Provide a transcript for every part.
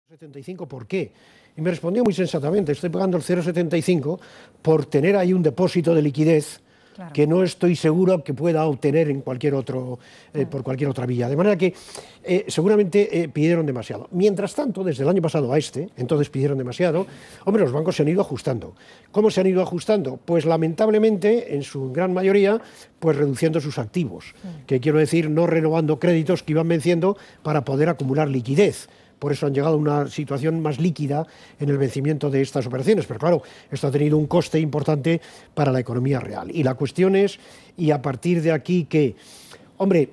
0,75, ¿por qué? Y me respondió muy sensatamente, estoy pagando el 0,75 por tener ahí un depósito de liquidez que no estoy seguro que pueda obtener en cualquier otro, por cualquier otra vía. De manera que seguramente pidieron demasiado. Mientras tanto, desde el año pasado a entonces pidieron demasiado, hombre, los bancos se han ido ajustando. ¿Cómo se han ido ajustando? Pues lamentablemente, en su gran mayoría, pues reduciendo sus activos, que quiero decir, no renovando créditos que iban venciendo para poder acumular liquidez. Por eso han llegado a una situación más líquida en el vencimiento de estas operaciones. Pero claro, esto ha tenido un coste importante para la economía real. Y la cuestión es, y a partir de aquí, que, hombre,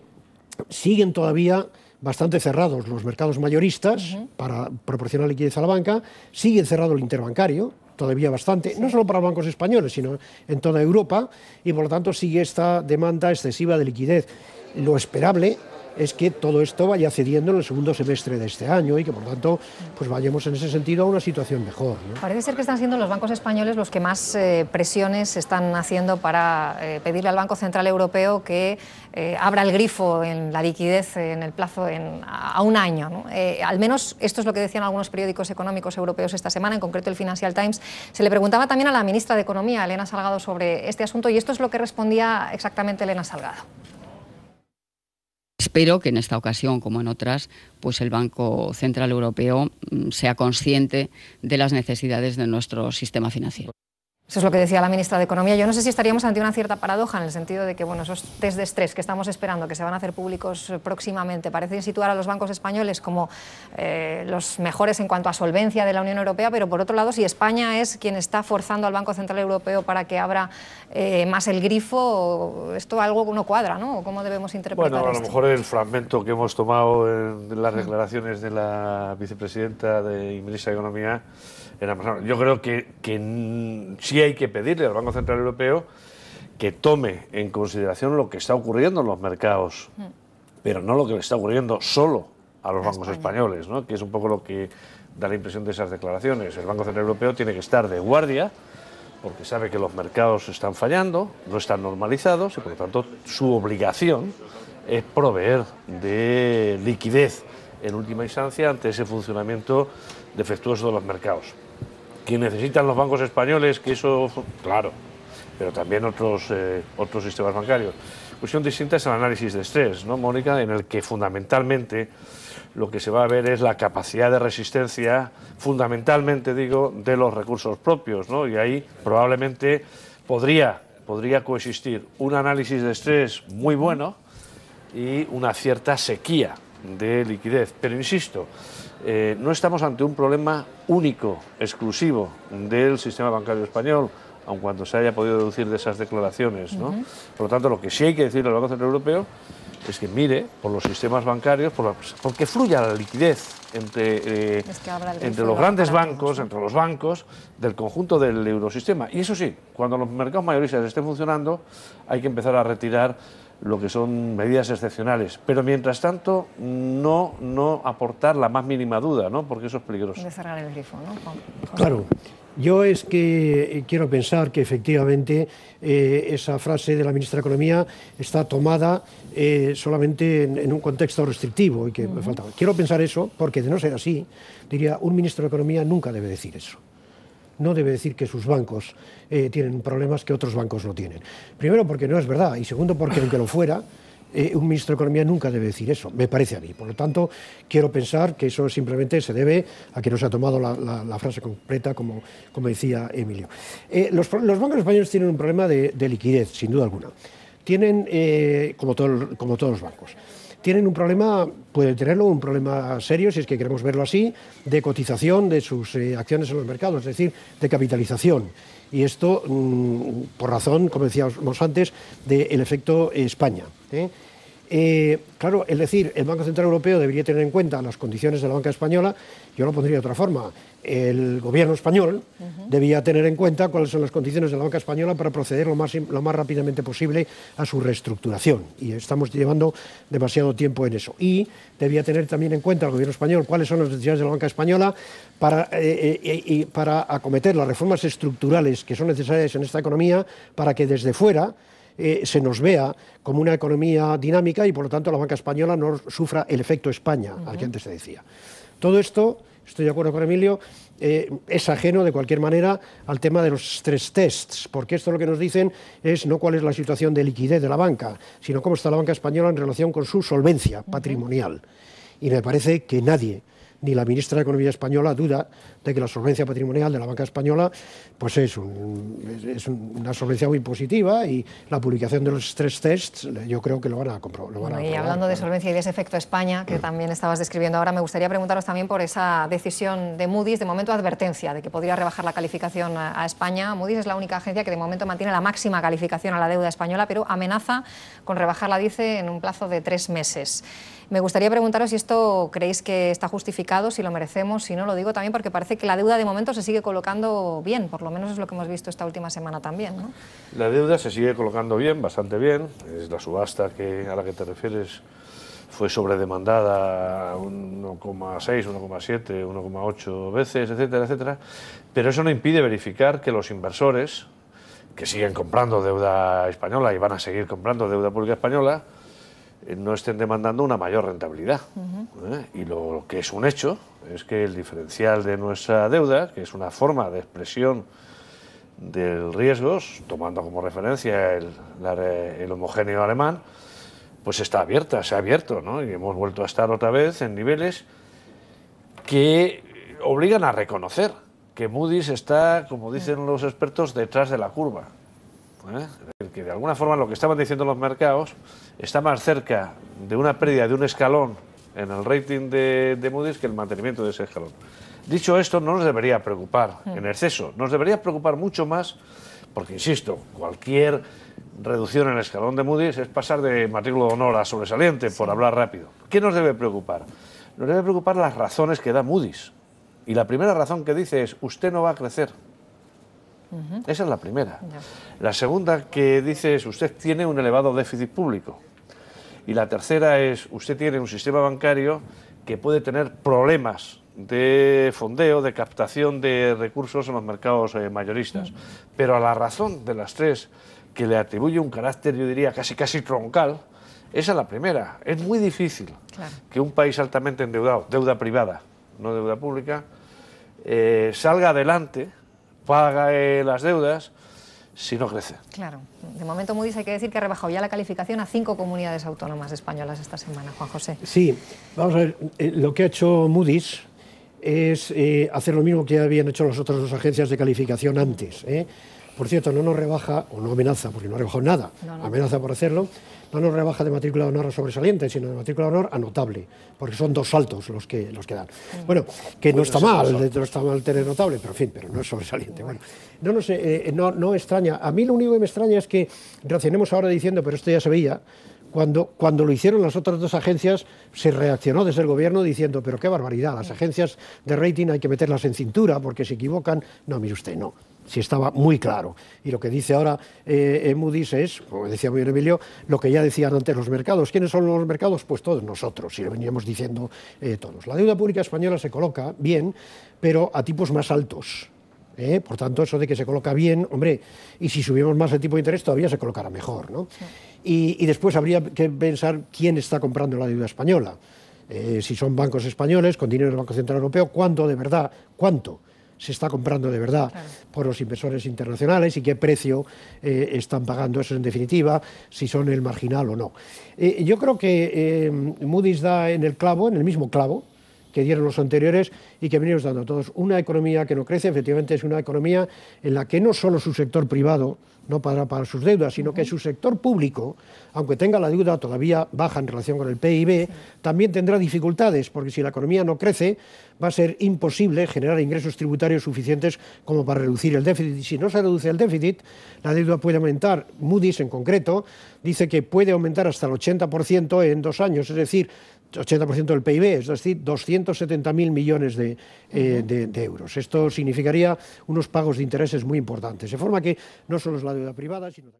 siguen todavía bastante cerrados los mercados mayoristas para proporcionar liquidez a la banca, sigue cerrado el interbancario, todavía bastante, no solo para los bancos españoles, sino en toda Europa, y por lo tanto sigue esta demanda excesiva de liquidez. Lo esperable es que todo esto vaya cediendo en el segundo semestre de este año y que, por tanto, pues vayamos en ese sentido a una situación mejor, ¿no? Parece ser que están siendo los bancos españoles los que más presiones están haciendo para pedirle al Banco Central Europeo que abra el grifo en la liquidez en el plazo a un año, ¿no? Al menos esto es lo que decían algunos periódicos económicos europeos esta semana, en concreto el Financial Times. Se le preguntaba también a la ministra de Economía, Elena Salgado, sobre este asunto, y esto es lo que respondía exactamente Elena Salgado. Espero que en esta ocasión, como en otras, pues el Banco Central Europeo sea consciente de las necesidades de nuestro sistema financiero. Eso es lo que decía la ministra de Economía. Yo no sé si estaríamos ante una cierta paradoja en el sentido de que, bueno, esos test de estrés que estamos esperando, que se van a hacer públicos próximamente, parecen situar a los bancos españoles como los mejores en cuanto a solvencia de la Unión Europea, pero por otro lado, si España es quien está forzando al Banco Central Europeo para que abra más el grifo, esto algo no cuadra, ¿no? ¿Cómo debemos interpretar esto? Bueno, a lo mejor el fragmento que hemos tomado en las declaraciones de la vicepresidenta y ministra de Economía. Yo creo que sí hay que pedirle al Banco Central Europeo que tome en consideración lo que está ocurriendo en los mercados, pero no lo que le está ocurriendo solo a los bancos españoles, ¿no? Que es un poco lo que da la impresión de esas declaraciones. El Banco Central Europeo tiene que estar de guardia porque sabe que los mercados están fallando, no están normalizados y por lo tanto su obligación es proveer de liquidez en última instancia ante ese funcionamiento defectuoso de los mercados. ¿Que necesitan los bancos españoles que eso? Claro, pero también otros sistemas bancarios. Cuestión distinta es el análisis de estrés, ¿no, Mónica? En el que fundamentalmente lo que se va a ver es la capacidad de resistencia, fundamentalmente digo, de los recursos propios, ¿no? Y ahí probablemente podría coexistir un análisis de estrés muy bueno y una cierta sequía de liquidez. Pero insisto, no estamos ante un problema único, exclusivo del sistema bancario español, aun cuando se haya podido deducir de esas declaraciones, ¿no? Por lo tanto, lo que sí hay que decirle al Banco Central Europeo es que mire por los sistemas bancarios, porque fluya la liquidez entre los grandes bancos, entre los bancos del conjunto del eurosistema. Y eso sí, cuando los mercados mayoristas estén funcionando, hay que empezar a retirar lo que son medidas excepcionales, pero mientras tanto no aportar la más mínima duda, ¿no? Porque eso es peligroso. De cerrar el grifo, ¿no? Claro, yo es que quiero pensar que efectivamente esa frase de la ministra de Economía está tomada solamente en un contexto restrictivo y que me faltaba. Quiero pensar eso porque, de no ser así, diría, un ministro de Economía nunca debe decir eso. No debe decir que sus bancos tienen problemas que otros bancos no tienen. Primero, porque no es verdad, y segundo, porque aunque lo fuera, un ministro de Economía nunca debe decir eso, me parece a mí. Por lo tanto, quiero pensar que eso simplemente se debe a que no se ha tomado la frase completa, como decía Emilio. Los bancos españoles tienen un problema de liquidez, sin duda alguna. Tienen, como todos los bancos. Tienen un problema, pueden tenerlo, un problema serio, si es que queremos verlo así, de cotización de sus acciones en los mercados, es decir, de capitalización. Y esto, por razón, como decíamos antes, del efecto España. Claro, es decir, el Banco Central Europeo debería tener en cuenta las condiciones de la banca española. Yo lo pondría de otra forma. El gobierno español debía tener en cuenta cuáles son las condiciones de la banca española para proceder lo más rápidamente posible a su reestructuración. Y estamos llevando demasiado tiempo en eso. Y debía tener también en cuenta el gobierno español cuáles son las necesidades de la banca española para acometer las reformas estructurales que son necesarias en esta economía para que desde fuera se nos vea como una economía dinámica y por lo tanto la banca española no sufra el efecto España, al que antes se decía. Todo esto estoy de acuerdo con Emilio, es ajeno de cualquier manera al tema de los stress tests, porque esto lo que nos dicen es no cuál es la situación de liquidez de la banca, sino cómo está la banca española en relación con su solvencia patrimonial. Y me parece que nadie, ni la ministra de Economía española, duda de que la solvencia patrimonial de la banca española pues es una solvencia muy positiva, y la publicación de los stress tests yo creo que lo van a comprobar. Y hablando de solvencia y de ese efecto España, que también estabas describiendo ahora, me gustaría preguntaros también por esa decisión de Moody's, de momento advertencia de que podría rebajar la calificación a España. Moody's es la única agencia que de momento mantiene la máxima calificación a la deuda española, pero amenaza con rebajarla, dice, en un plazo de 3 meses. Me gustaría preguntaros si esto creéis que está justificado, si lo merecemos, si no. Lo digo también porque parece que la deuda de momento se sigue colocando bien, por lo menos es lo que hemos visto esta última semana también, ¿no? La deuda se sigue colocando bien, bastante bien. Es la subasta a la que te refieres fue sobredemandada 1,6, 1,7, 1,8 veces, etcétera, etcétera. Pero eso no impide verificar que los inversores, que siguen comprando deuda española y van a seguir comprando deuda pública española, no estén demandando una mayor rentabilidad. Y lo que es un hecho es que el diferencial de nuestra deuda, que es una forma de expresión del riesgo, tomando como referencia el homogéneo alemán, pues está abierta, se ha abierto, ¿no? Y hemos vuelto a estar otra vez en niveles que obligan a reconocer que Moody's está, como dicen los expertos, detrás de la curva. Que de alguna forma lo que estaban diciendo los mercados está más cerca de una pérdida de un escalón en el rating de Moody's que el mantenimiento de ese escalón. Dicho esto, no nos debería preocupar en exceso, nos debería preocupar mucho más, porque insisto, cualquier reducción en el escalón de Moody's es pasar de matrícula de honor a sobresaliente, por hablar rápido. ¿Qué nos debe preocupar? Nos debe preocupar las razones que da Moody's. Y la primera razón que dice es: usted no va a crecer. Esa es la primera. La segunda que dice es: usted tiene un elevado déficit público. Y la tercera es: usted tiene un sistema bancario que puede tener problemas de fondeo, de captación de recursos en los mercados mayoristas. Pero a la razón de las tres que le atribuye un carácter, yo diría, casi troncal, esa es la primera. Es muy difícil que un país altamente endeudado, deuda privada, no deuda pública, salga adelante, pague las deudas, si no crece. Claro. De momento Moody's, hay que decir que ha rebajado ya la calificación a 5 comunidades autónomas españolas esta semana. Juan José. Sí, vamos a ver, lo que ha hecho Moody's es hacer lo mismo que habían hecho las otras 2 agencias de calificación antes. Por cierto, no nos rebaja, o no amenaza, porque no ha rebajado nada, amenaza por hacerlo, no nos rebaja de matrícula de honor a sobresaliente, sino de matrícula de honor a notable, porque son 2 saltos los que dan. Bueno, que no está mal tener notable, pero en fin, pero no es sobresaliente. Bueno, no extraña. A mí lo único que me extraña es que reaccionemos ahora diciendo, pero esto ya se veía, cuando lo hicieron las otras 2 agencias, se reaccionó desde el gobierno diciendo, pero qué barbaridad, las agencias de rating hay que meterlas en cintura porque se equivocan. No, mire usted, no. Sí, estaba muy claro. Y lo que dice ahora Moody's es, como decía muy bien Emilio, lo que ya decían antes los mercados. ¿Quiénes son los mercados? Pues todos nosotros, y lo veníamos diciendo todos. La deuda pública española se coloca bien, pero a tipos más altos. Por tanto, eso de que se coloca bien, hombre, y si subimos más el tipo de interés todavía se colocará mejor, ¿no? Sí. Y después habría que pensar quién está comprando la deuda española. Si son bancos españoles con dinero del Banco Central Europeo, ¿cuánto se está comprando de verdad por los inversores internacionales y qué precio están pagando eso en definitiva, si son el marginal o no? Yo creo que Moody's da en el mismo clavo que dieron los anteriores y que venimos dando todos. Una economía que no crece, efectivamente, es una economía en la que no solo su sector privado no pagará para sus deudas, sino que su sector público, aunque tenga la deuda todavía baja en relación con el PIB, también tendrá dificultades, porque si la economía no crece, va a ser imposible generar ingresos tributarios suficientes como para reducir el déficit. Y si no se reduce el déficit, la deuda puede aumentar. Moody's, en concreto, dice que puede aumentar hasta el 80% en 2 años, es decir, 80% del PIB, es decir, 270.000 millones de euros. Esto significaría unos pagos de intereses muy importantes. De forma que no solo es la deuda privada, sino